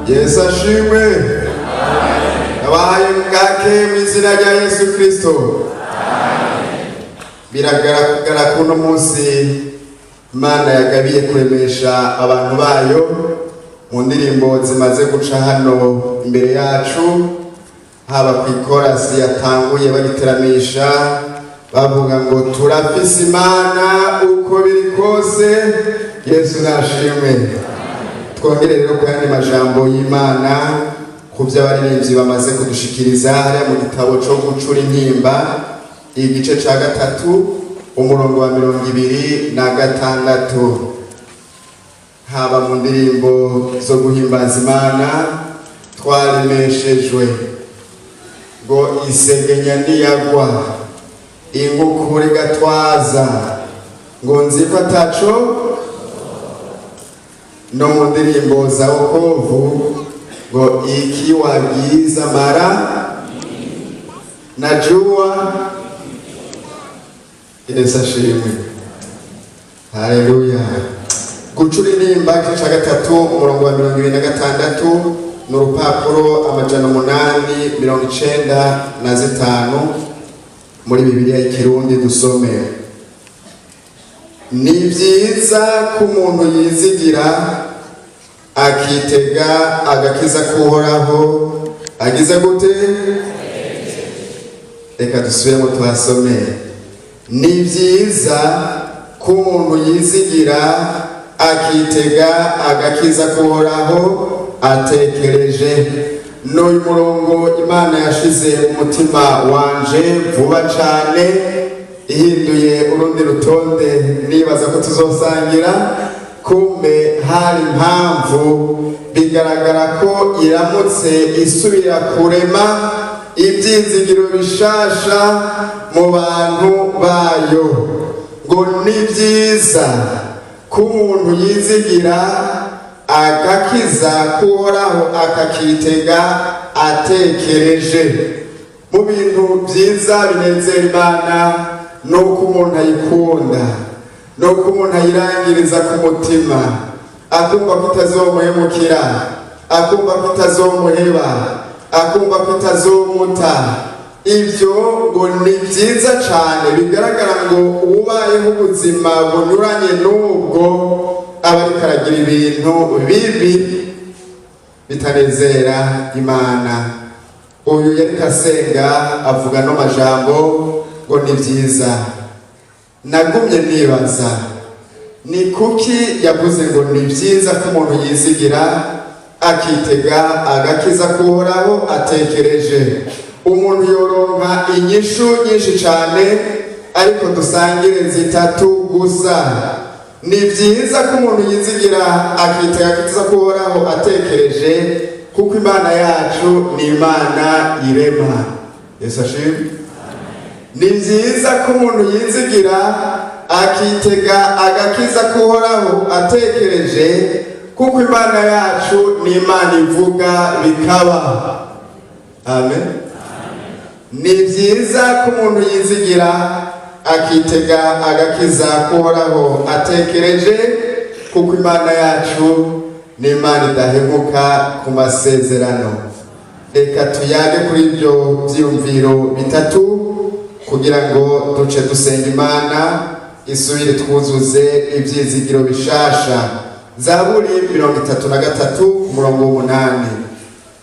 Yesu ashimwe. Abahaye mugake mu izina rya Yesu Kristo. Biragaragara ko uno munsi Imana yagabiye kuremesha abantu bayo mu ndirimbo zimaze guca hano imbere yacu, haba ku ikorasi yatanguye bagiteramisha bavuga ngo turafise Imana uko biri kose. Yesu nashimwe. Twongere rero kandi majambo y'Imana ku by'abaririmbyi bamaze kudushikiriza hariya mu gitabo cyo gucura intimba igice ca 3 umurongo wa 26, haba mu ndirimbo zo guhimbaza Imana twaremeshejwe ngo isegenya ntiyagwa ingukure gatwaza ngo nziko ataco, no mu ndirimbo za wokovu ngo ikiwagiza mara najua. Yesu ashimwe. Haleluya. Gucura intimba igice ca 3 umurongo wa 26 n'urupapuro 895 muri Bibiliya y'Ikirundi dusome. Ni byiza ko umuntu yizigira akitega agakiza kuhoraho agize gute? Reka dusubiremo tuhasome. Ni byiza ko umuntu yizigira akitega agakiza kuhoraho atekereje. N'uyu murongo Imana yashize umutima wanje vuba cane, ihinduye urundi rutonde nibaza ko tuzosangira. Kumbe hari impamvu, bigaragara ko iramutse isubira kurema ibyizigiro bishasha mu bantu bayo. Ngo ni byiza ko umuntu yizigira agakiza kuhoraho akakitega atekereje. Mu bintu byiza binezera Imana nuko umuntu ayikunda, nuko umuntu ayirangiriza ku mutima, akumva ko itazomuhemukira, akumva ko itazomuheba, akumva ko itazomuta. Ibyo ngo ni byiza cyane, bigaragara ngo ubayeho ubuzima bunyuranye n'ubwo aba ariko aragira ibintu bibi bitanezera Imana. Uyu yariko asenga avuga no majambo ngo ni byiza. Nagumye nibaza ni kuki yavuze ngo ni byiza ko umuntu yizigira akitega agakiza kuhoraho atekereje. Umuntu yoronka inyishu nyinshi cyane, ariko dusangire zitatu gusa. Ni byiza ko umuntu yizigira akitega agakiza kuhoraho atekereje, kuko Imana yacu ni Imana irema. Yesu ashimwe. Ni byiza ko umuntu yizigira akitega agakiza kuhoraho atekereje, kuko Imana yacu ni Imana ivuga bikaba. Amen. Ni byiza ko umuntu yizigira akitega agakiza kuhoraho atekereje, kuko Imana yacu ni Imana idahemuka ku masezerano. Reka tuyage kuri ibyo byiyumviro bitatu kugira ngo duce dusenga Imana isubire twuzuze ibyizigiro bishasha. Zaburi 33 umurongo w'8.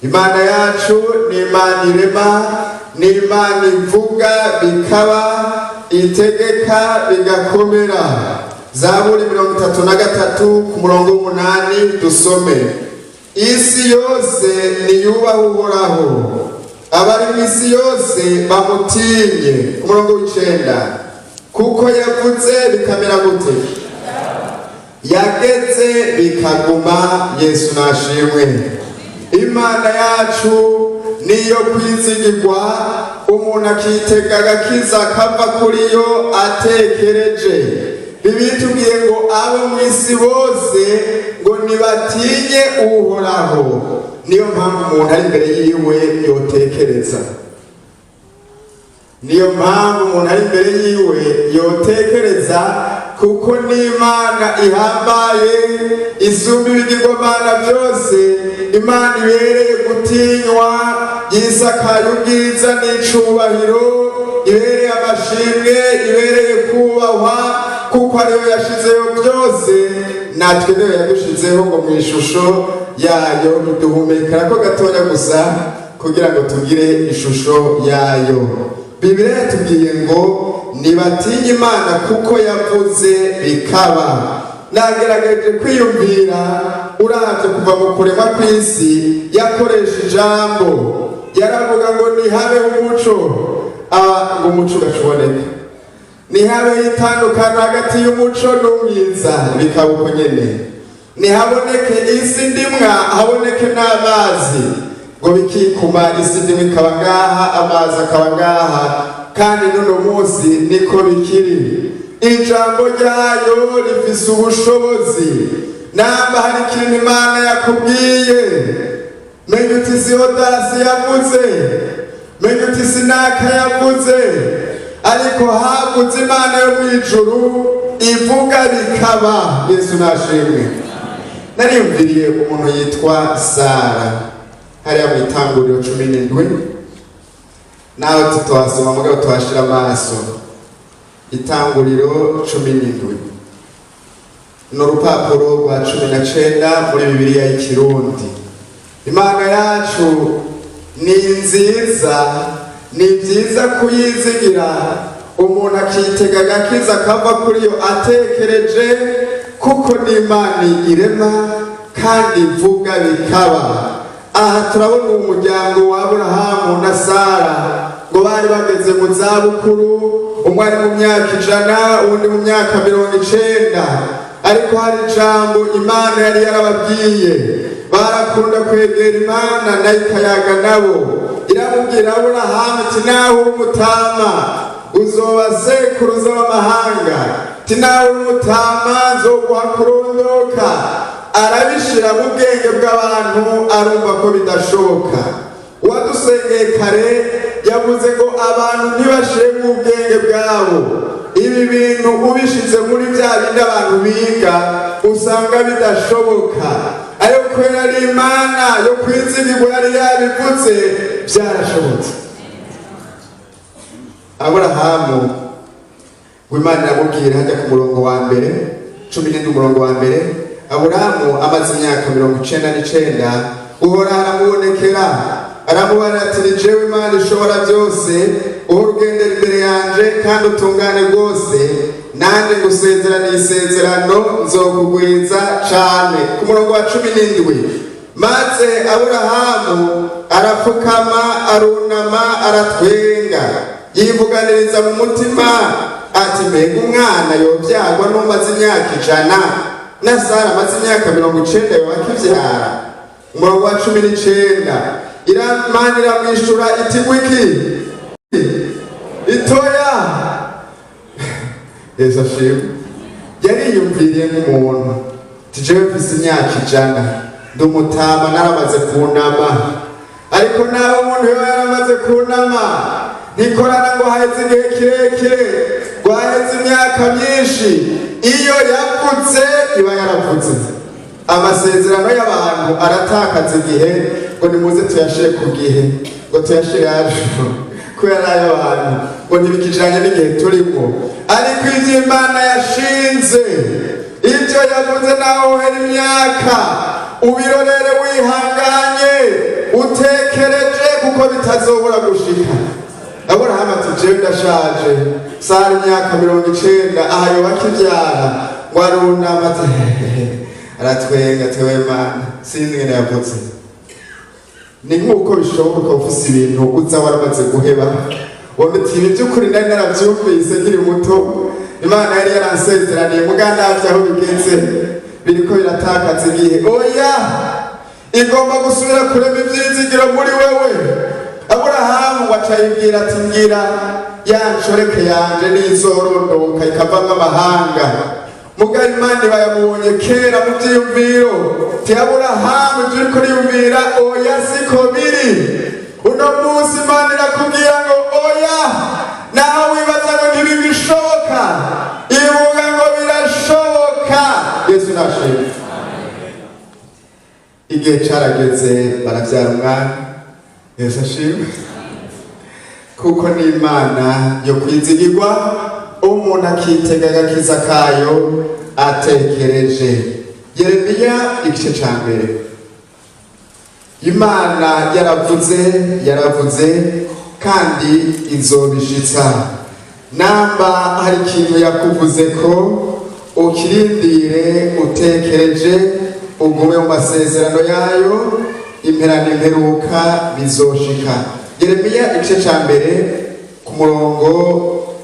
Imana yacu ni Imana irema, ni Imana ivuga bikaba, itegeka bigakomera. Zaburi 33 umurongo w'8 dusome. Isi yose niyubaha Uhoraho, abari mu isi yose bamutinye. Umurongo w'9. Kuko yavuze bikamera gute? Yageze bikaguma. Yesu nashimwe. Imana yacu niyo kwizigirwa, umuntu akitega agakiza kava kuri yo atekereje. Bibitubwiye ngo abo mu isi bose ngo nibatinye Uhoraho. Niyo mpamvu umuntu ari imbere yiwe yotekereza. Niyo mpamvu umuntu ari imbere yiwe yotekereza kuko n'Imana ihambaye isumba ibigirwamana byose, Imana ibereye gutinywa, yisakaye ubwiza n'icubahiro, ibereye amashimwe, ibereye kubahwa, kuko ariyo yashizeho byose, natwe niyo yadushizeho ngo mu ishusho yayo duhumekera ko gatoya gusa kugira ngo tugire ishusho yayo. Bibiliya yatubwiye ngo nibatinye Imana kuko yavuze bikaba. Nagerageje kwiyumvira uravye kuva mu kurema kw'isi yakoresha ijambo, yaravuga ngo nihabe umuco, ngo umuco ugashoboneka, nihabe itandukano hagati y'umuco n'umwiza, bikaba uko nyene, nihaboneke isi ndimwa haboneke n'amazi, ngo bikikuma isi ndimwa ikaba ngaha amazi akaba ngaha, kandi n'uno munsi niko bikiri. Ijambo ryayo rifise ubushobozi, namba hari ikintu Imana yakubwiye, menya uti si Odasi yavuze, menya uti si Naka yavuze, ariko havuze Imana yo mw'ijuru ivuga bikaba. Yesu nashimwe. Nariyumviriye umuntu yitwa Sara hariya mu Itanguriro 17, nawe tutohasoma mugabo tuhashira amaso. Itanguriro 17 n'urupapuro rwa 19 muri Bibiliya y'Ikirundi. Imana yacu ni nziza, ni byiza kuyizigira, umuntu akitega agakiza akava kuri yo atekereje, kuko n'Imana irema kandi ivuga bikaba. Aha turabona umuryango wa Aburahamu na Sara ngo bari bageze mu zabukuru, umwe ari mu myaka 100 uwundi mu myaka 90, ariko hari ijambo Imana yari yarababwiye. Barakunda kwegera Imana nayo ikayaga nabo, iramubwira Aburahamu iti naho umutama uzoba sekuruza w'amahanga, iti naho umutama nzoguha kurondoka. Arabishira mu bwenge bw'abantu arumva ko bidashoboka. Uwadusengeye kare yavuze ngo abantu ntibashire mu bwenge bwabo, ibi bintu ubishize muri bya bindi abantu biga usanga bidashoboka, ayo kwera ari Imana yo kwizigirwa yari yabivuze byarashobotse. Aburahamu w'Imana iramubwira hajya ku murongo wa mbere 17 umurongo wa mbere, Aburahamu amaze imyaka 99, Uhoraho aramubonekera aramubara ati ni jewe Imana ishobora byose, uhora ugendera imbere yanje kandi utungane rwose, nande gusezerana isezerano nzokugwiza cane. Ku murongo wa 17, maze Aburahamu arapfukama arunama aratwenga, yivuganiriza mu mutima ati mbega umwana yobyagwa n'umaze imyaka 100, na Sara amaze imyaka 90 yobakivyara. Umurongo wa 19, Imana iramwishura iti gwiki itoya. Yesu ashimwe. Yariyumviriye nk'umuntu, tijewe mfise imyaka 100 ndumutama naramaze kunama, ariko nawe umuntu yo yaramaze kunama ntikorana ngo haheze igihe kirekire, ngo haheze imyaka myinshi. Iyo yavuze iba yaravuze. Amasezerano y'abantu aratakaza igihe ngo nimuze tuyashire ku gihe, ngo tuyashire yacu kubera ay'abantu ngo ntibikijanye n'igihe turimo. Ariko ivyo Imana yashinze, ivyo yavuze naho hera imyaka, ubirorere wihanganye utekereje, kuko bitazobura gushika. Aburahamu ati jewe ndashaje, Sara imyaka 90, aha yobakivyara, ngo arunama ati aratwenga tewe Imana sinzi ngene yavuze. Ni nk'uko bishoboka ufise ibintu uza waramaze guheba, wone uti ibi by'ukuri nari naravyumvise nkiri muto, Imana yari yaransezeraniye mugandavye aho bigeze biriko biratakaza igihe. Oya, igomba gusubira kurema ivyizigiro muri wewe. Aburahamu wacayibwira ati ngira ya nshoreke yanje nizorondoka ikavamwo amahanga. Mugabo Imana bayamubonye kera mu vyiyumviro, ti Aburahamu ivyo uriko uriyumvira oya siko biri. Uno munsi Imana irakubwira ngo oya, naho wibaza ngo ntibibishoboka, ivuga ngo igihe carageze baravyara umwana. Yesu ashimwe. Kuko ni Imana yo kwizigirwa, umuntu akitega agakiza kayo atekereje. Yeremiya igice ca mbere. Imana yaravuze kandi izobishitsa. Namba hari ikintu yakuvuze ko ukirindire utekereje, ugume mu masezerano yayo, impera n'imperuka bizoshika. Yeremiya igice ca mbere ku murongo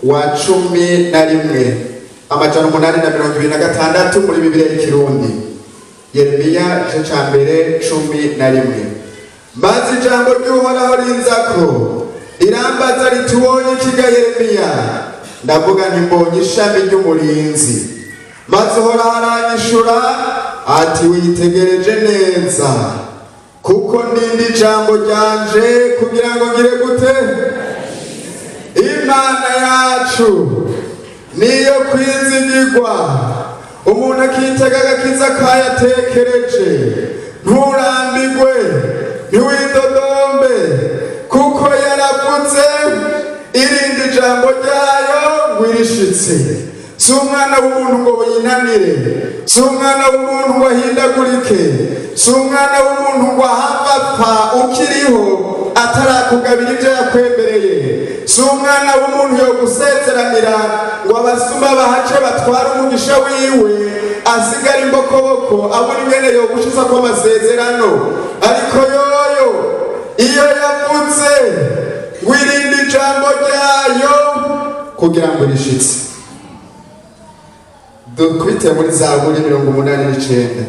wa 11, amajana 826 muri Bibiliya y'Ikirundi. Yeremiya igice ca mbere 11. Maze ijambo ry'Uhoraho rinzako rirambaza riti, ubonye ikiga Yeremiya? Ndavuga nti mbonye ishami ry'umurinzi. Maze Uhoraho aranyishura ati, witegereje neza, kuko ndindi ijambo ryanje kugira ngo ngire gute? Imana yacu niyo kwizigirwa, umuntu akitega agakiza kayatekereje. Nturambigwe, ntiwidodombe, kuko yaravuze, irindi jambo ryayo ngo irishitse. Si umwana w'umuntu ngo yinanire, si umwana w'umuntu ngo ahindagurike, si umwana w'umuntu ngo ahava apfa ukiriho atarakugabira ibyo yakwemereye, si umwana w'umuntu yo gusezeranira ngo abasuma bahace batwara umugisha wiwe asigara imbokoboko abura ingene yo gushiza ko amasezerano. Ariko yoyo iyo yavuze ngo irinde ijambo ryayo kugira ngo rishitse. Dukwite muri Zaburi 89.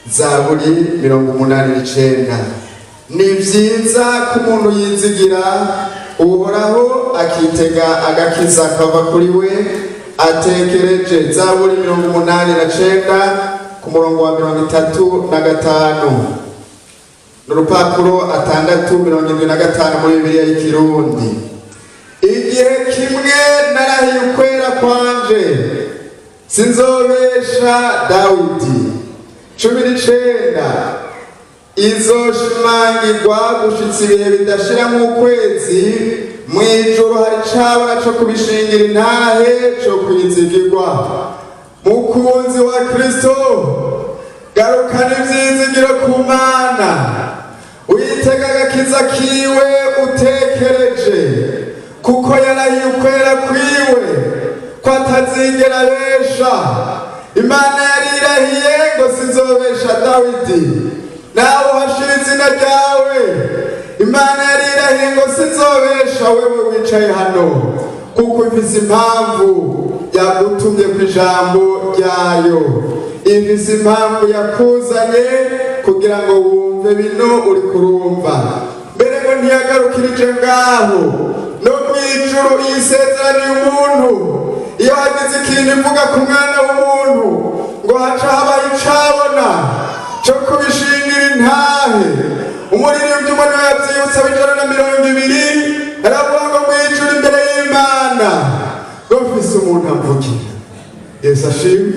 Zaburi 89. Ni vyiza ko umuntu yizigira Uhoraho akitega agakiza kava kuri we atekereje. Zaburi 89 ku murongo wa 35 n'urupapuro 675 muri Bibiliya y'Ikirundi. Igihe kimwe narahiye ukwera kwanje sinzobesha Dawidi. 19. Izoshimangirwa gushitsa ibihe bidashira mu kwezi, mw'ijoro hari cabona co kubishingira intahe, co kwizigirwa. Mukunzi wa Kristo, garukana ivyizigiro ku Mana, uyitega agakiza kiwe utekereje, kuko yarahiye ukwera kwiwe ko atazigera besha. Imana yarirahiye ngo sinzobesha Dawidi, nawe uhashira izina ryawe. Imana yarirahiye ngo sinzobesha wewe wicaye hano, kuko ifise impamvu yagutumye ku ijambo ryayo, ifise impamvu yakuzanye kugira ngo wumve bino uri kurumva. Mbere ngo ntiyagarukirije ngaho, no mw'ijuru yisezeraniye umuntu. Iyo hagize ikintu ivuga ku mwana w'umuntu ngo haca habaye icabona co kubishingira intahe. Umuririmbyi umwe niwe yavyibutsa w'120 aravuga ngo mw'ijuru imbere y'Imana ngo mfise umuntu amvugira. Yesu ashimwe.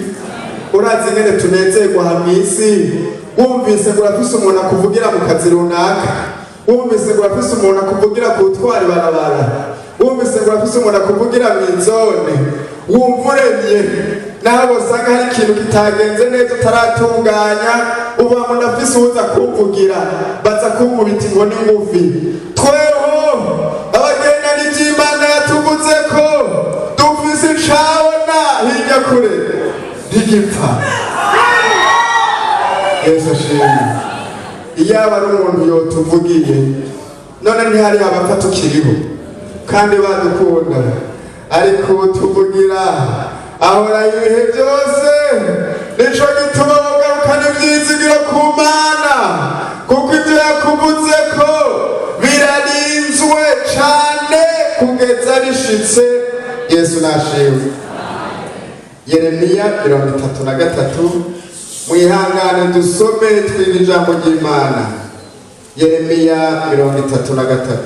Urazi ingene tunezerwa aha mw'isi wumvise ngo urafise umuntu akuvugira mu kazi runaka, wumvise ngo urafise umuntu akuvugira ku butwari barabara, wumvise ngo urafise umuntu akuvugira mw'izone, wumva uremye. Naho usanga hari ikintu kitagenze neza utaratunganya, uvuga ngo ndafise uza kumvugira, baza kunkubita inkoni ngufi. Tweho abagenda n'ivy'Imana yatuvuze ko dufise icabona hirya kure ntigipfa. Yesu ashimwe. Iyaba ari umuntu yotuvugiye, none ntihari abapfa tukiriho kandi badukunda, ariko tuvugira ahora ibihe byose. Nico gituma bagarukana ivyizigiro ku Mana, kuko ivyo yakuvuze ko birarinzwe cane kugeza bishitse. Yesu nashimwe. Yeremiya 33. Mwihangane dusome twiga ijambo ry'Imana. Yeremiya 33.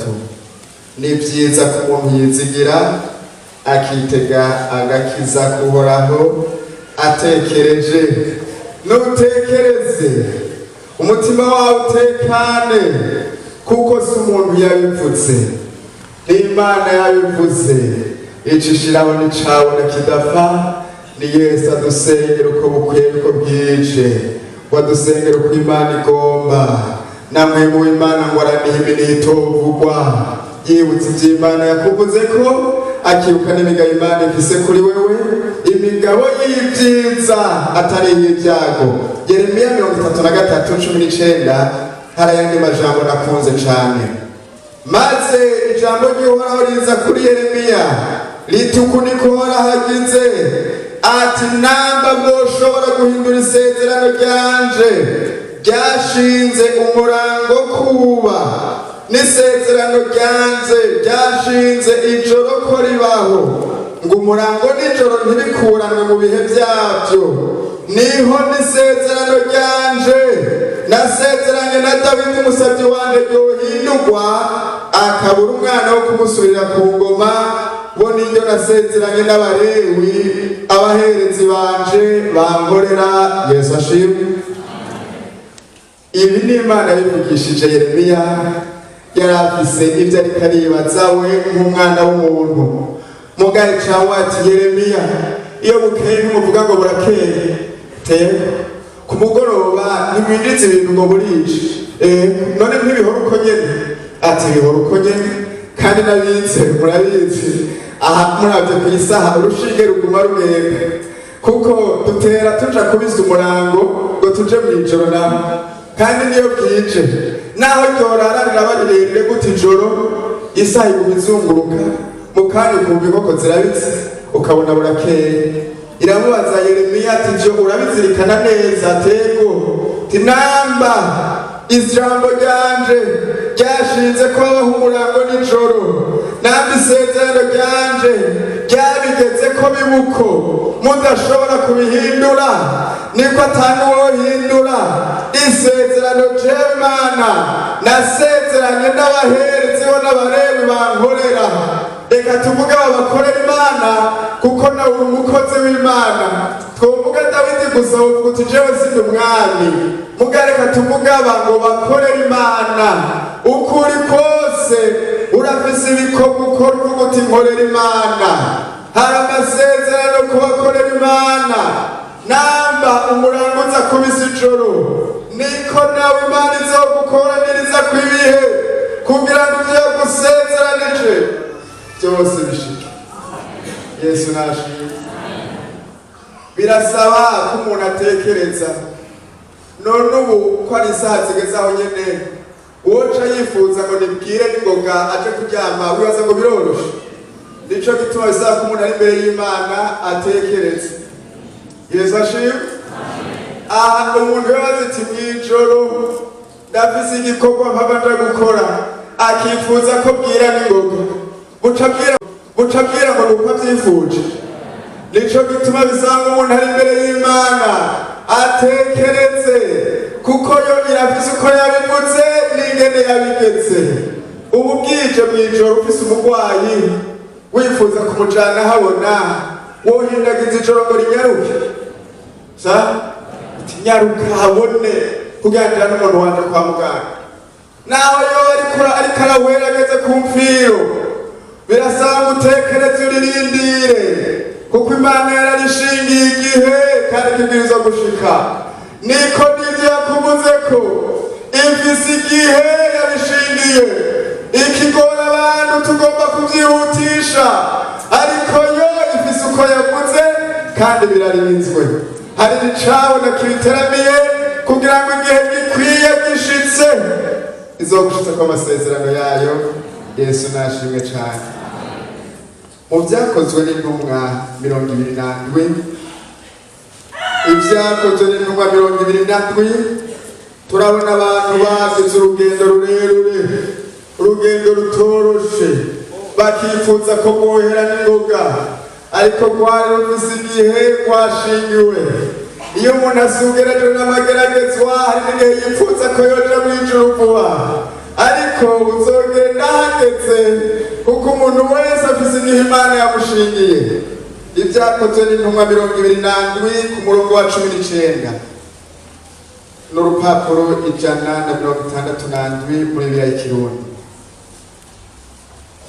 Ni vyiza ko umuntu yizigira akitega agakiza kuhoraho atekereje. Nutekereze umutima wawe utekane, kuko si umuntu yabivuze, n'Imana yabivuze. Icishiraho n'icabona kidapfa, ni Yesu adusengera uko bukwiye uko bwije, ngo adusengera uko Imana igomba. Namwe mu Imana ngo aranihime n'itovugwa, yibutse ivy'Imana yakuvuze ko, akibuka n'imigabo Imana ifise kuri wewe, imigabo y'ivyiza atari y'ivyago. Yeremiya 33:19 hari ayandi majambo nakunze cane. Maze ijambo ry'Uhoraho riza kuri Yeremiya rituku niko Uhoraho agize ati, namba mwoshobora guhindura isezerano ryanje ryashinze umurango kuba, n'isezerano ryanje ryashinze ijoro ko ribaho, ngo umurango n'ijoro ntibikuranwe mu bihe vyavyo, niho n'isezerano ryanje nasezeranye na Dawidi umusavyi wanje ryohindurwa, akabura umwana wo kumusubirira ku ngoma. Bo niryo nasezeranye n'Abalewi, abaherezi banje bankorera. Yesu ashimwe. Ibi ni Imana yabivugishije Yeremiya, yari afise ivyo ariko aribaza we nk'umwana w'umuntu. Mugahe cawe ati, Yeremiya, iyo bukeye ntimuvuga ngo burakeye, teka ku mugoroba ntimwinjiza ibintu ngo burije, none ntibihora uko nyene? Ati, bihora uko nyene, kandi nabize murabizi. Aha muravye kw'isaha urushinge ruguma rugenda, kuko dutera tuja kubisa umurango ngo tuje mw'ijoro naho, kandi niyo bwije naho ryorara riraba rirerire gute ijoro, isaha iguma izunguruka, mu kanya ukumva inkoko zirabitse ukabona burakeye. Iramubaza Yeremiya ati, jo urabizirikana neza? Tego tinamba ijambo ryanje ryashinze ko habaho umurango n'ijoro, namba isezerano ryanje ryabigeze ko bibuko mudashobora kubihindura, niko atanuwohindura isezerano jewe Imana nasezeranye n'abaherezi bo n'Abalewi bankorera. Reka tuvuge abo bakorera Imana, kuko nawe uri umukozi w'Imana. Twovuga Dawidi gusa uvuga uti jewe sindi umwami, muga reka tuvuge aba ngo bakorera Imana. Ukuri kose urafise ibikorwa ukora uvuga uti nkorera Imana. Hari amasezerano ku bakorera Imana, namba umurango uza kubisa ijoro, niko nawe Imana izogukoraniriza kw'ibihe, kugira ngo ivyo yagusezeranije byose bishike. Yesu nashimwe. Birasaba ko umuntu atekereza, none ubu ko ari isaha zigeze aho nyene woca yifuza ngo nibwire n'ingoga aje kuryama, wibaza ngo biroroshe? Nico gituma bisaba ko umuntu ari imbere y'Imana atekereza. Yesu ashimwe. Aha umuntu yabaze ati, mw'ijoro ndafise igikorwa mpaba nja gukora, akifuza ko bwira n'ingoga, buca bwira ngo nuko avyifuje. Nico gituma bisanga umuntu ari imbere y'Imana atekereze, kuko yo irafise uko yabivuze n'ingene yabigeze. Ubu bwije mw'ijoro ufise umurwayi wifuza kumujana habona, wohindagiza ijoro ngo rinyaruke, uti nyaruka habone kuganira n'umuntu wanje kwa muganga. Naho yo ariko arawera ku mfiro, birasaba utekereze uririndire, kuko Imana yararishingiye igihe kandi kibwirizwa gushika. Niko n'ivyo yakuvuze ko ifise igihe yabishingiye. Ikigora abantu tugomba kuvyihutisha, ariko yo ifise uko yavuze kandi birarinzwe. Hari icabona kibiteramiye kugira ngo igihe gikwiye gishitse izogushitsa ko amasezerano yayo. Yesu nashimwe cane. Mu vyakozwe n'intumwa 27, ivyakozwe n'intumwa 27, turabona abantu bagize urugendo rurerure, urugendo rutoroshe, bakifuza ko mwohera n'ingoga, ariko rwari rufise igihe rwashingiwe. Iyo umuntu asugereje n'amageragezwa, hari n'igihe yifuza ko yoja mw'ijuru vuba, ariko uzogenda hageze, kuko umuntu wese afise igihe Imana yamushingiye. Ivyakozwe n'intumwa 27 ku murongo wa 19. n'urupapuro 167 muri Bibiliya y'Ikirundi.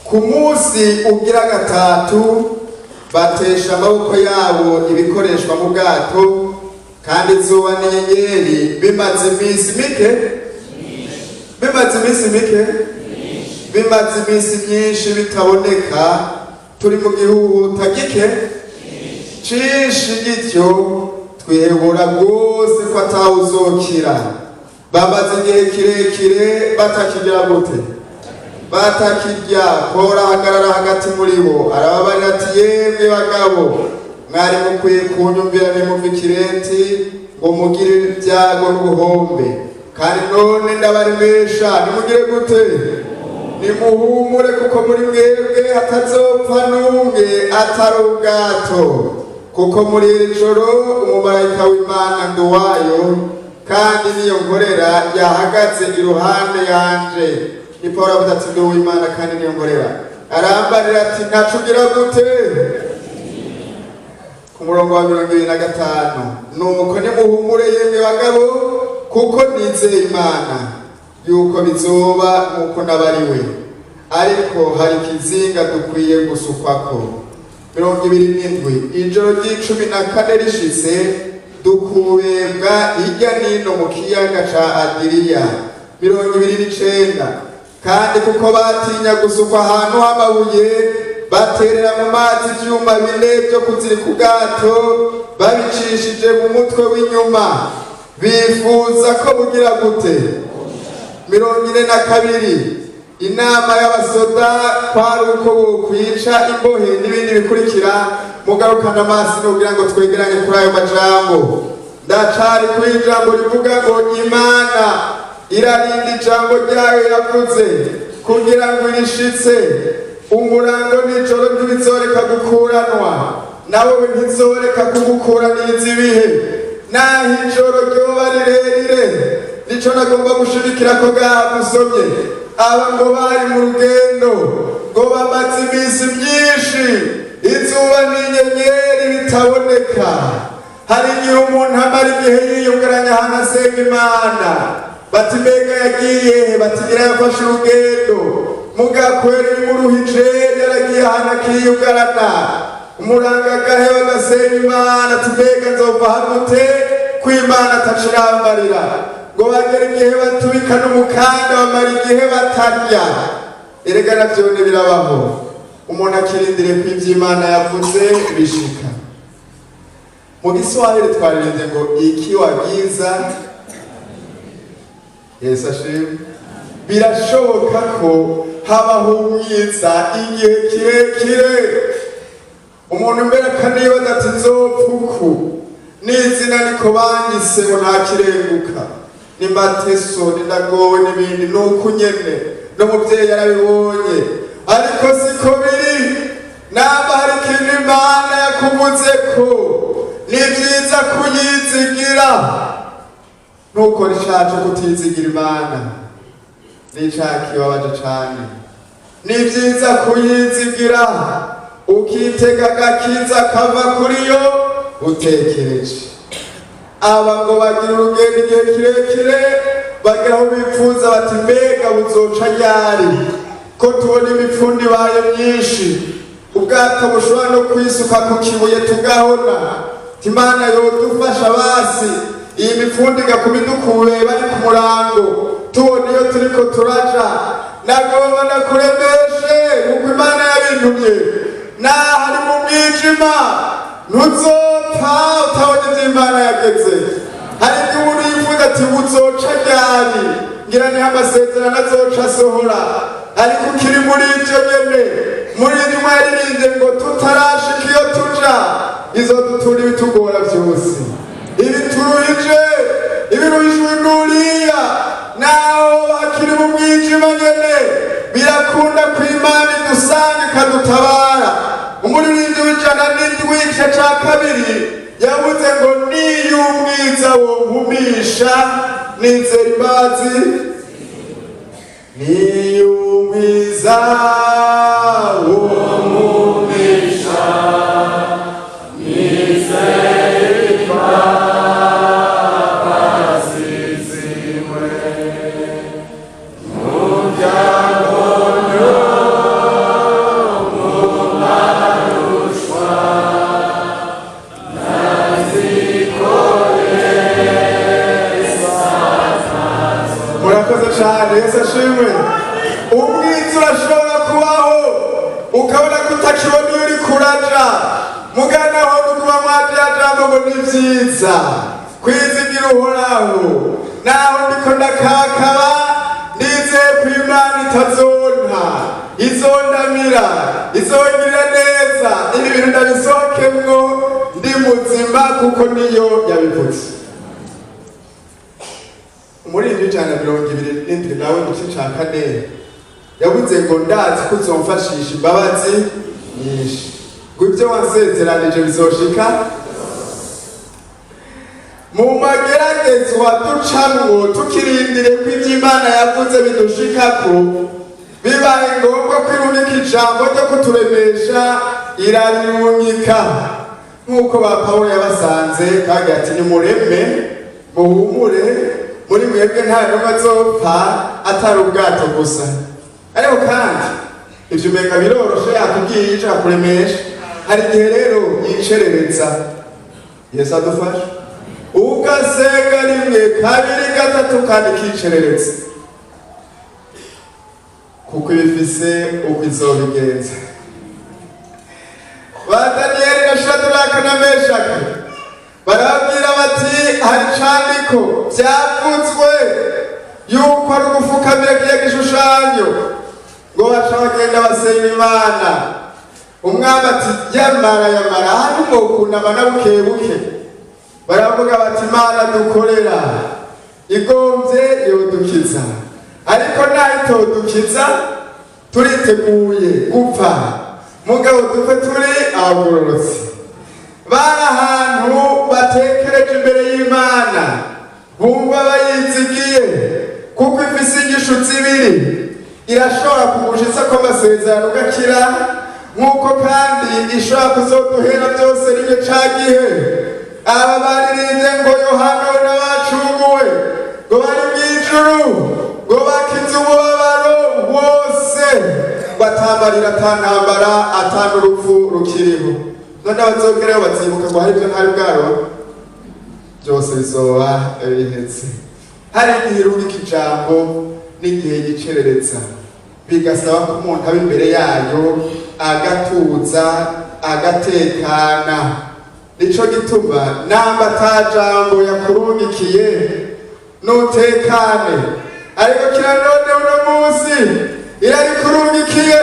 Ku munsi ugira gatatu batesha amaboko yabo ibikoreshwa mu bwato, kandi izuba n'inyenyeri bimaze iminsi mike myinshi bitaboneka, turi mu gihuhuta gike cinshi gityo twihebura rwose ko atawuzokira. Bamaze igihe kirekire batakigira gute? Batakirya. Pawulo ahagarara hagati muri bo arababarira ati, yemwe bagabo, mwari mukwiye kunyumvira ntimuve i Kireti ngo mugire ibyago n'ubuhombe, kandi none ndabaremesha nimugire gute? Nimuhumure, kuko muri mwebwe hatazopfa n'umwe atari ubwato. Kuko muri iri joro umumarayika w'Imana Nduwayo, kandi niyo nkorera yahagaze iruhande yanje. Ni Pawulo avuga ati, ndi uw'Imana kandi niyo nkorera. Arambarira ati, ntaco ugira gute? Ku murongo wa 25, nuko nimuhumure yemwe bagabo, kuko nizeye Imana yuko bizoba nkuko nabariwe, ariko hari ikizinga dukwiye gusukwako. 27, ijoro ry'14 rishitse dukubebwa hirya nino mu kiyaga ca Adiriya. 29, kandi kuko batinya gusukwa ahantu h'amabuye, baterera mu mazi ivyuma 4 vyo kuzirika ubwato babicishije mu mutwe w'inyuma, bifuza ko bugira gute? 42, inama y'abasoda kwari uko bokwica imbohe n'ibindi bikurikira. Mugarukana amaso kugira ngo twegeranye kuri ayo majambo. Ndacari kuri ijambo rivuga ngo Imana irarinda ijambo ryayo yavuze kugira ngo irishitse. Umurango n'ijoro ntibizoreka gukuranwa, nawe ntizoreka kugukuraniriza ibihe, naho ijoro ryoba rirerire. Nico nagomba gushirikira ko gusomye aba ngo bari mu rugendo, ngo bamaze iminsi myinshi izuba n'inyenyeri bitaboneka. Hari igihe umuntu amara igihe yiyungaranya ahantu asenga Imana, bati mbega yagiye, batigira yafashe urugendo, mugakwera imuruhije yaragiye ahantu akiyugarana, umuranga agaheba agasenga Imana, ati mbega nzova hamute ko Imana atacirambarira. Ngo bagera igihe batubika n'umukanda, bamara igihe batarya. Erega navyo birabaho, umuntu akirindire ko ivy'Imana yavuze bishika. Mu Giswahili twaririnze ngo ikiwa giza, Yesu ashimwe, birashoboka ko habaho umwiza igihe kirekire. Umuntu mbere akanibaza ati nzopfuku, n'izina niko banyise ngo ntakirenguka, ni Mateso, ni Ndagowe n'ibindi, nuko nyene n'umuvyeyi yarabibonye. Ariko siko biri, namba hari ikintu Imana yakuvuzeko ni vyiza kuyizigira. Ntukore icaha co kutizigira Imana, ni icaha kibabaje cane. Ni vyiza kuyizigira, ukitega agakiza kava kuri yo utekereje. Aba ngo bagira urugendo igihe kirekire, bagira aho bifuza bati mbega buzoca ryari, ko tubona imipfundo ibaye myinshi, ubwato bushobora no kwisuka ku kibuye tugahona. Imana yodufasha basi iyi mipfundo igakuma idukure bari ku murango, tubona iyo turiko turaja. Nagomba nakuremeshe kuko Imana yabintumye, nahari mu mwijima ntuzopfa utabonye ivyo Imana yageze. Hari igihe umuntu yifuza ati buzoca ryari, ngira niho amasezerano azoca asohora. Ariko ukiri muri ivyo nyene, muri nyuma yaririmbye ngo tutarashika iyo tuja izodutura ibitugora vyose, ibituruhije ibiruhijwe n'uriya. Naho bakiri mu mwijima nyene, birakunda ko Imana idusanga ikadutabara. Umuririmbyi w'107 igice ca 2 yavuze ngo niyo umwiza wompumisha nizera imbabazi, niyo umwiza wompumisha nizera imbabazi murakoze cyane. Yesu ashimwe. Ubwiza urashobora kubaho ukabona ko utakibona iyo uri kuraja mugana aho nukuba mwajajambo ngo ni vyiza kwizigira uhoraho naho ndiko ndakakaba nizeye ko Imana itazonta izondamira izongirira neza ibi bintu ndabisohokemwo ndi muzima kuko niyo yabivuze. Muri 127 nawe gice ca kane yavuze ngo ndazi ko uzomfashisha imbabazi nyinshi ngo ibyo wansezeranije bizoshika mu mageragezwa ducamwo tukirindire ko ibyo Imana yavuze bidushikako bibaye ngombwa ko irungika ijambo ryo kuturemesha irarungika nk'uko ba Pawulo yabasanze kandi ati nimureme muhumure muri mwebwe nta n'umwe azopfa atari ubwato gusa. Ariko kandi ivyo umenga biroroshe yakubwiye ico akuremesha hari igihe rero yicerereza. Yesu adufashe ugasenga rimwe kabiri gatatu kandi kicerereza kuko bifise uko izobigenza. Ba Daniyeli na Shadraka na Meshaki barabwira bati hari icandiko vyavuzwe yuko ari ugufukamira kiriya gishushanyo ngo baca bagenda basenga Imana. Umwami ati yamara harimo kunama na bukebuke baravuga bati Imana dukorera igomvye yodukiza ariko naho itodukiza turiteguye gupfa mugabo dupfe turi abagororotsi. Bari ahantu batekereje imbere y'Imana bumva bayizigiye kuko ifise igishu zibiri irashobora kugushitsa ko amasezerano ugakira nk'uko kandi ishobora kuzoduhera byose rimwe ca gihe. Aba baririmbye ngo Yohana we n'abacunguwe ngo bari mw'ijuru ngo bakize umubabaro wose ngo atamarira atantambara atana urupfu rukiriho. None abazogerayo bazibuka ngo hari ibyo ntari bwaro byose bizoba bihetse. Hari igihe irungika ijambo n'igihe yicerereza bigasaba ko umuntu aba imbere yayo agatuza agatekana. Nico gituma namba ata jambo yakurungikiye nutekane. Ariko kira none uno munsi irari kurungikiye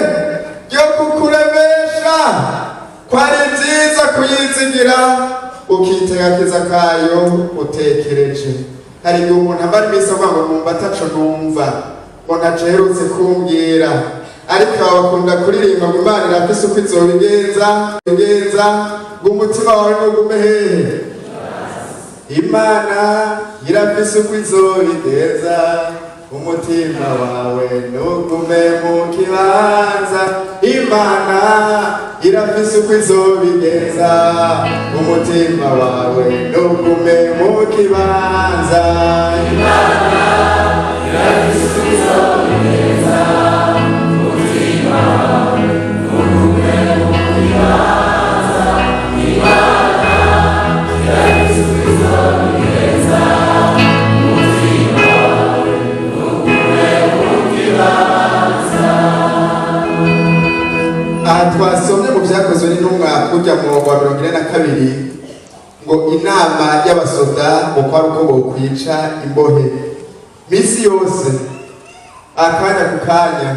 ryo kukuremesha kwari vyiza kuyizigira ukitegakiza kayo utekereje. Hari igihe umuntu amara imisi avuga ngo numva ataco numva ngo ntacerutse kumbwira ariko bakunda kuririmba ngo Imana irafise uko izobigenza ngo umutima wawe nugume hehe. Imana irafise uko izobigenza umutima wawe nugume mu kibanza. Imana irafise uko izobigenza umutima wawe nugume mu kibanza. Imana irafise uko izobigenza umutima wawe nugume mu kibanza. Imana irafise uko izobigenza umutima wawe nugume mu kibanza. Aha twasomye mu vyakozwe n'intumwa kurya mu murongo wa 42 ngo inama y'abasoda ngo kwari uko bokwica imbohe misi yose akanya ku kanya.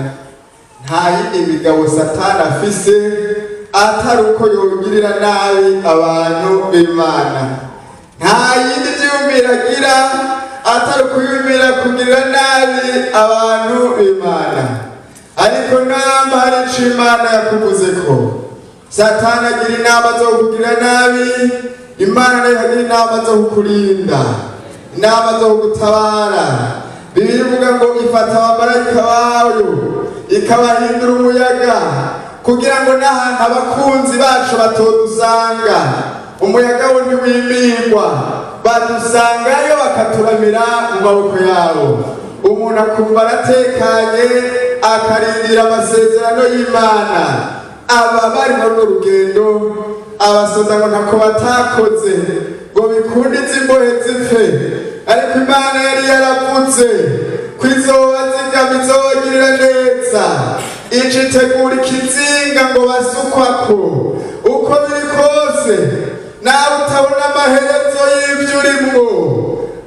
Nta yindi migabo Satani afise atari uko yobigirira nabi abantu b'Imana. Nta yindi vyiyumvira agira atari ukuyumvira kugirira nabi abantu b'Imana. Ariko namba hari ico Imana yakuvuze ko Satani agira inama zo kugirira nabi, Imana nayo ikagira inama zo kukurinda, inama zo kugutabara. Bibiliya ivuga ngo ifata abamarayika bayo ikabahindura umuyaga kugira ngo n'ahantu abakunzi bacu batodusanga umuyaga wo ntiwimirwa badusangayo bakaturamira mu maboko yabo. Umuntu akumva aratekanye akarindira amasezerano y'Imana. Aba bari muri urugendo abasoza ngo ntako batakoze ngo bikundize imbohe zipfe, ariko Imana yari yaravuze kwizoba zigama izogirira neza, itegura ikizinga ngo basukwako. Uko biri kose nawe utabona amaherezo y'ibyo urimo,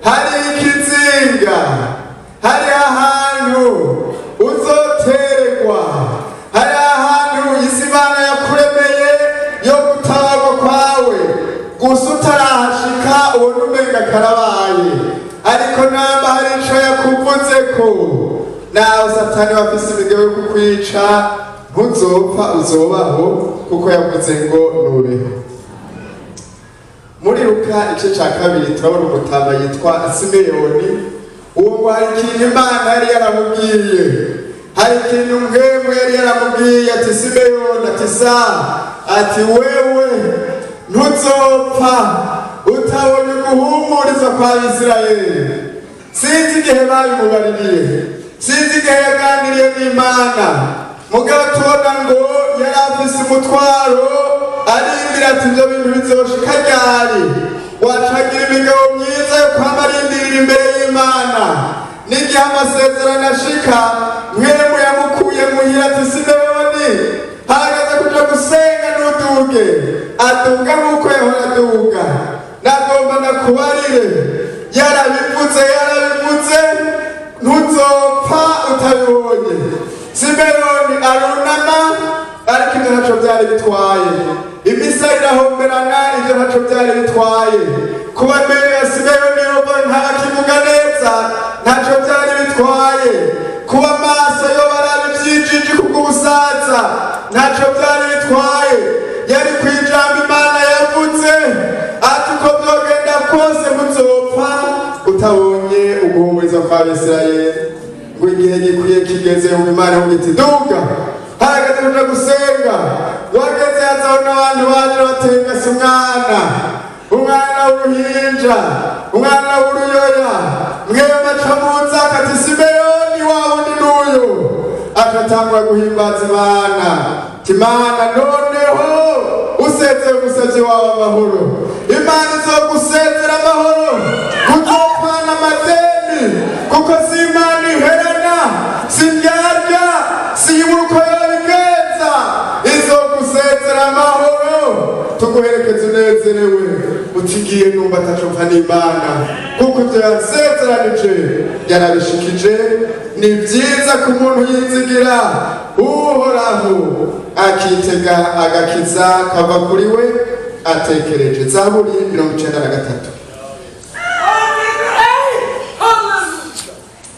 hari ikizinga, hari ahantu uzotererwa, hari ahantu isi Imana yakuremeye yo gutabarwa kwawe. Gusa utarahashika ubona umenga karabaye, ariko namba hari ico yakuvuzeko, nawe Satani wafise imigambi yo kukwica ntuzopfa, uzobaho, kuko yavuze ngo nubeho. Muri Luka igice ca 2 turabona umutama yitwa Simeyoni. Uwo hari ikintu Imana yari yaramubwiye, hari ikintu Mpwemu yari yaramubwiye ati Simeyoni, ati wewe ntuzopfa utabonye guhumurizwa kwa Isirayeli. Sinzi igihe babimubaririye, sinzi igihe yaganiriye n'Imana, mugabo tubona ngo yari afise umutwaro arindira ati ibyo bintu bizoshika ryari. Wacagira imigabo myiza yo kwama arindirira imbere y'Imana, n'igihe amasezerano ashika Mpwemu yamukuye muhira ati Simeyoni, hagaze kuja gusenga n'uduge, aduga nk'uko yahora aduga. Nagomba nakubarire, yarabivuze ntuzopfa utabibonye. Simeyoni arunama, ariko ibyo ntaco byari bitwaye. Imisa irahomberana, ibyo ntaco byari bitwaye. Kuba mbere ya Simeyoni yoba ntakivuga neza, ntaco byari bitwaye. Kuba amaso yoba araba ivyijiji kubw'ubusaza, ntaco byari bitwaye. Yari kwijambo Imana yavuze ati uko byogenda kose muzopfa utabonye uguhumuriza kwa Isirayeli. Ngo igihe gikwiye kigeze, Imana ivuga iti duga, hageze kuja gusenga. Wageze hazabona abantu baje batengase umwana w'uruhinja, umwana w'uruyoya. Mwema aca muza ati Simeyoni wa wundi n'uyu, akatangura guhimbaza Imana. Imana noneho usezeye umusavyi wawe amahoro. Imana izogusezera amahoro, kuzopfana amadeni, kuko si Imana iherana, si ndyarya, si ibura uko yobigenza. Izogusezera amahoro, tuguherekeze unezerewe, utigiye numva atacumva n'Imana, kuko ibyo yansezeranije yarabishikije. Ni vyiza ku muntu yizigira Uhoraho, akitega agakiza kava kuri we atekereje. Zaburi 93.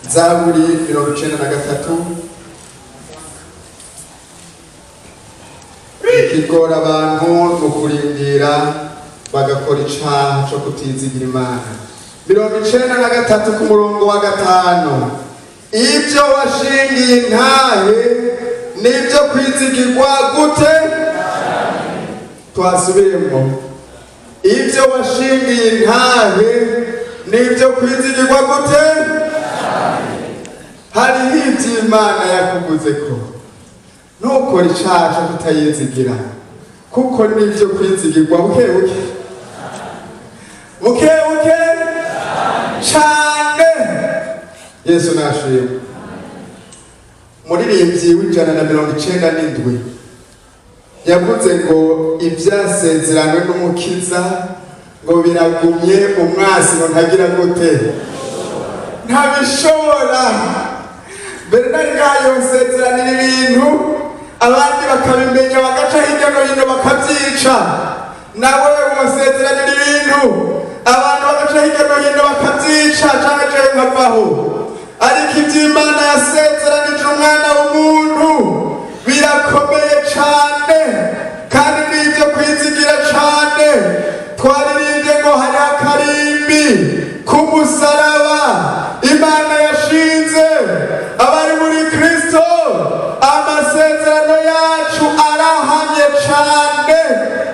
Zaburi 93. Ikigora abantu mu kurindira bagakora icaha co kutizigira Imana. 93 ku murongo wa 5. Ibyo washingiye intahe nibyo kwizigirwa gute? Twasubiremo. Ibyo washingiye intahe nibyo kwizigirwa gute? Hariho ibyo Imana yakuvuze ko ntukore icaha co kutayizigira, kuko nibyo kwizigirwa bukebuke cane. Yesu nashimwe. Muririmbyi w'197 yavuze ngo ivyasezeranywe n'Umukiza ngo biragumye, umwasi ngo ntagira gute, ntabishobora. Bernard Ngayo sezeranira ibintu abandi bakabimenya bagaca hirya no hino bakavyica, nawe wosezeranira ibintu abantu bagaca hirya no hino bakavyica canke jewe nkavaho. Ariko ivy'Imana yasezeranije umwana w'umuntu birakomeye cane, kandi nivyo kwizigira cane. Twaririmbye ngo hari akarimbi k'umusaraba Imana yashinze abari muri Kristo. Amasezerano yacu arahamye cane,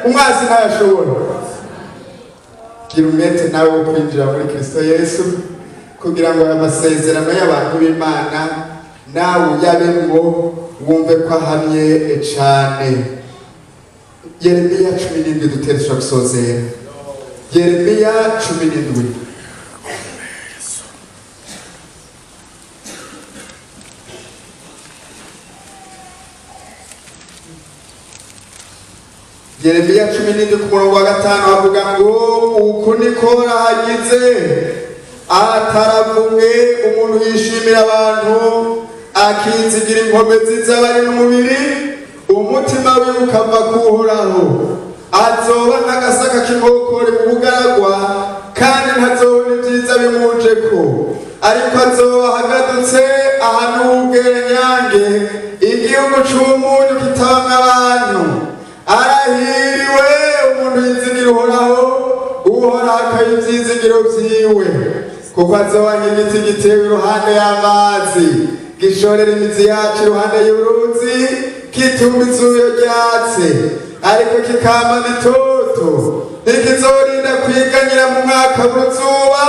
umwasi ntayashobora. Gira umwete nawe wo kwinjira muri Kristo Yesu, kugira ngo amasezerano y'abantu b'Imana nawe uyabemwo wumve ko ahamye cane. Yeremiya 17 duteresha gusozera. Yeremiya 17. Yeremiya 17 ku murongo wa 5 havuga ngo uku niko hagize ataravumwe umuntu yishimira abantu akizigira inkomezi z'abari n'umubiri umutima we ukava kuhoraho azoba n'agasaka k'inkokore mu bugaragwa kandi ntazobona ibyiza bimujeko ariko azoba ahagadutse ahantu h'ubwerenyange igihugu c'umunyu kitabamwo abantu arahiriwe umuntu yizigira uhoraho uhoraho akaba ivyizigiro vyiwe kuko azoba nk'igiti gitewe iruhande y'amazi gishorera imizi yacu iruhande y'uruzi kitumba izuba ryatse ariko kikama bitoto ntikizorinda kwiganyira mu mwaka w'uruzuba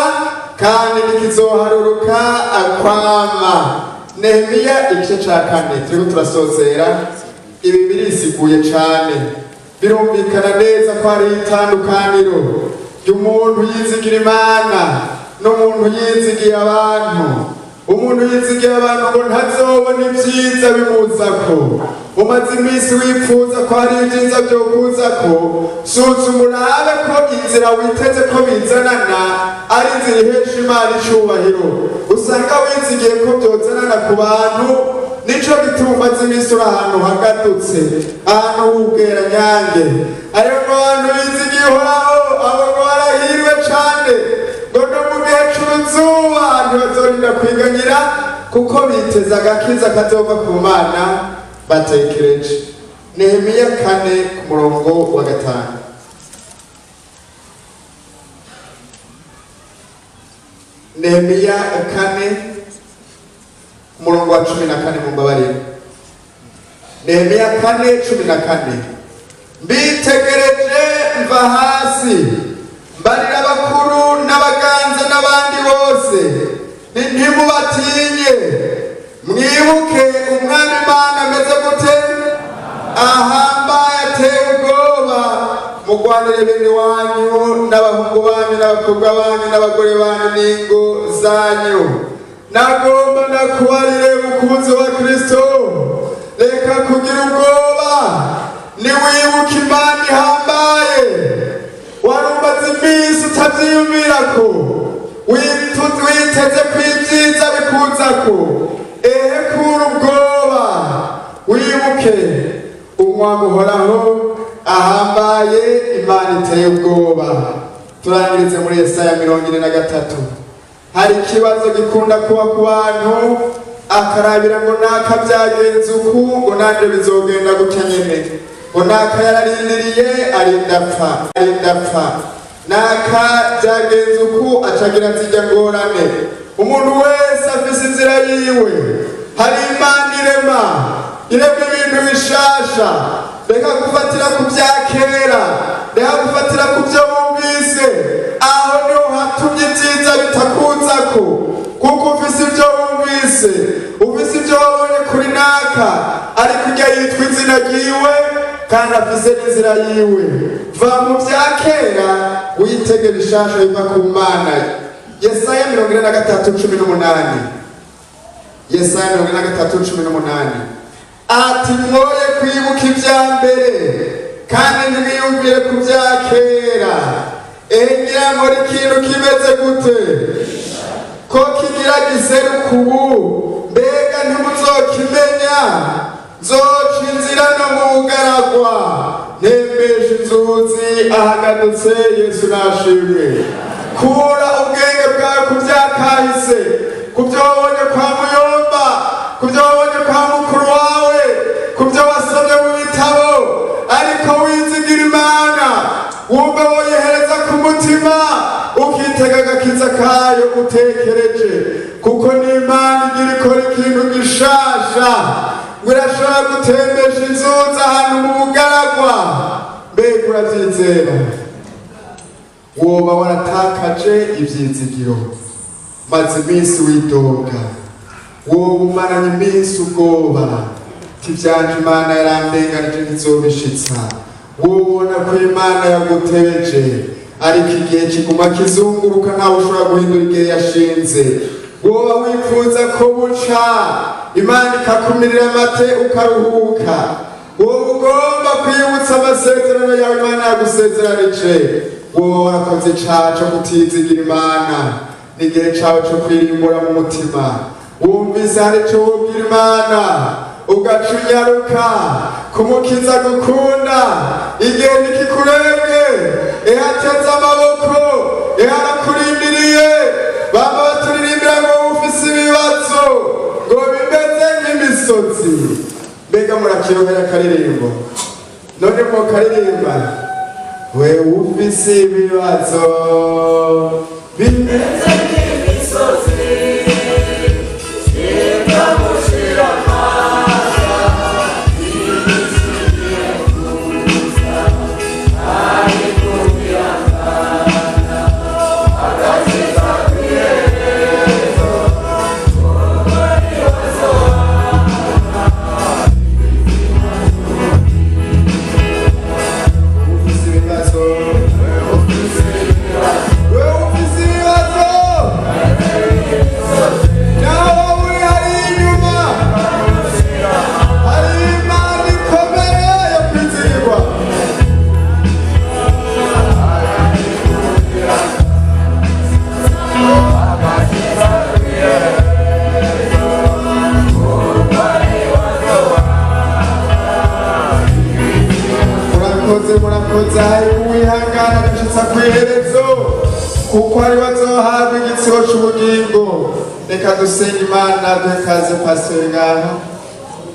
kandi ntikizoharuruka akwama. Nehemiya igice ca 4 turiko turasozera. Ibi birisiguye cane birumvikana neza ko hari itandukaniro ry'umuntu yizigira Imana n'umuntu yizigiye abantu. Umuntu yizigiye abantu ngo ntazobona ibyiza bimuzako. Umaze iminsi wipfuza ko hari ibyiza byokuzako, suzuma urabe ko inzira witeze ko bizanana ari inzira ihesha Imana icubahiro. Usanga wizigiye ko byozanana ku bantu, nico gituma umaze iminsi uri ahantu hagadutse, ahantu h'ubweranyange. Ariko abantu bizigiye uhoraho abo ngo barahiriwe cane, ngo no mu gihe c'uruzuba ntibazorinda kwiganyira kuko biteza agakiza kazova ku Mana batekereje. Nehemiya 4 ku murongo wa 5. Nehemiya 4 umurongo wa 14 mumbabarire. Nehemiya 4:14 mbitegereje mva hasi mbarira abakuru n'abaganza n'abandi bose ntimubatinye mwibuke umwami Imana ameze gute ahambaye ateye ubwoba mugwanire bene wanyu n'abahungu banyu n'abakobwa banyu n'abagore banyu n'ingo zanyu. Nagomba nakubarire mukunzi wa Kristo, reka kugira ubwoba niwibuka Imana ihambaye warumaze iminsi utavyiyumvirako witeze kw'ivyiza bikuzako. Ehe kura ubwoba wibuke umwami uhoraho ahambaye Imana iteye ubwoba. Turangirize muri Yesaya 43. Hari ikibazo gikunda kuba ku bantu akarabira ngo naka byagenze uku ngo nanje bizogenda gutya nyene ngo naka yararindiriye arindapfa naka byagenze uku acagira nzijya ngorane. Umuntu wese afise inzira yiwe. Hari Imana irema ibintu bishasha. Reka gufatira ku bya kera, reka gufatira ku byo wumvise. Aho niho hatumye ibyiza bitakuzako kuko ufise ibyo wumvise, ufise ibyo wabonye kuri naka ariko ujya yitwa izina ryiwe kandi afise n'inzira yiwe. Va mu bya kera witege bishasha biva ku Mana. Yesaya 43:18. Yesaya 43:18 ati mwoye kwibuka ibya mbere kandi ntimwiyumvire ku bya kera. Ngira ngo ikintu kimeze gute ko kigira giseruka ubu mbega ntimuzokimenya. Nzoca inzira no mu bugaragwa ntembesha inzuzi ahagadutse. Yesu nashimwe. Kura ubwenge bwawe ku byakahise, ku byo wabonye kwa Muyomba, ku byo wabonye kwa mukuru wawe, ku byo wasomye mu bitabo, ariko wizigira Imana wumva woyehereza ku mutima ukitega agakiza kayo utekereje kuko n'Imana igira ikora ikintu gishasha ngo irashobora gutembesha inzuzi ahantu mu bugaragwa. Mbega uravyizera? Woba waratakaje ivyizigiro maze iminsi widoga, woba umaranye iminsi ubwoba tivyanje Imana yarandenganije ntizobishitsa. Wobona ko Imana yagutebeje ariko igihe kiguma kizunguruka ntawe ushobora guhindura igihe yashinze. Woba wifuza ko buca Imana ikakumirira amate ukaruhuka, wowe ugomba kwibutsa amasezerano yawe Imana yagusezeranije. Wowe warakoze icaha co kutizigira Imana n'igihe cawe co kwirimbura mu mutima. Wumvise hari ico wubwira Imana ugaca unyaruka kumukiza gukunda igihe nikikurebwe ihateze amaboko iharakurindiriye. Baba baturirimbira ngo ufise ibibazo ngo bimeze nk'imisozi. Mbega murakirohera akaririmbo none mu karirimba we ufise ibibazo bimeze nk'imisozi wihangana gushitsa kw'iherezo kuko ari bazohabwa igitsibo c'ubugingo. Reka dusenge Imana duhe kaze pastori ngaha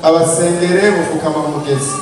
abasengere bufukama mu mugezi.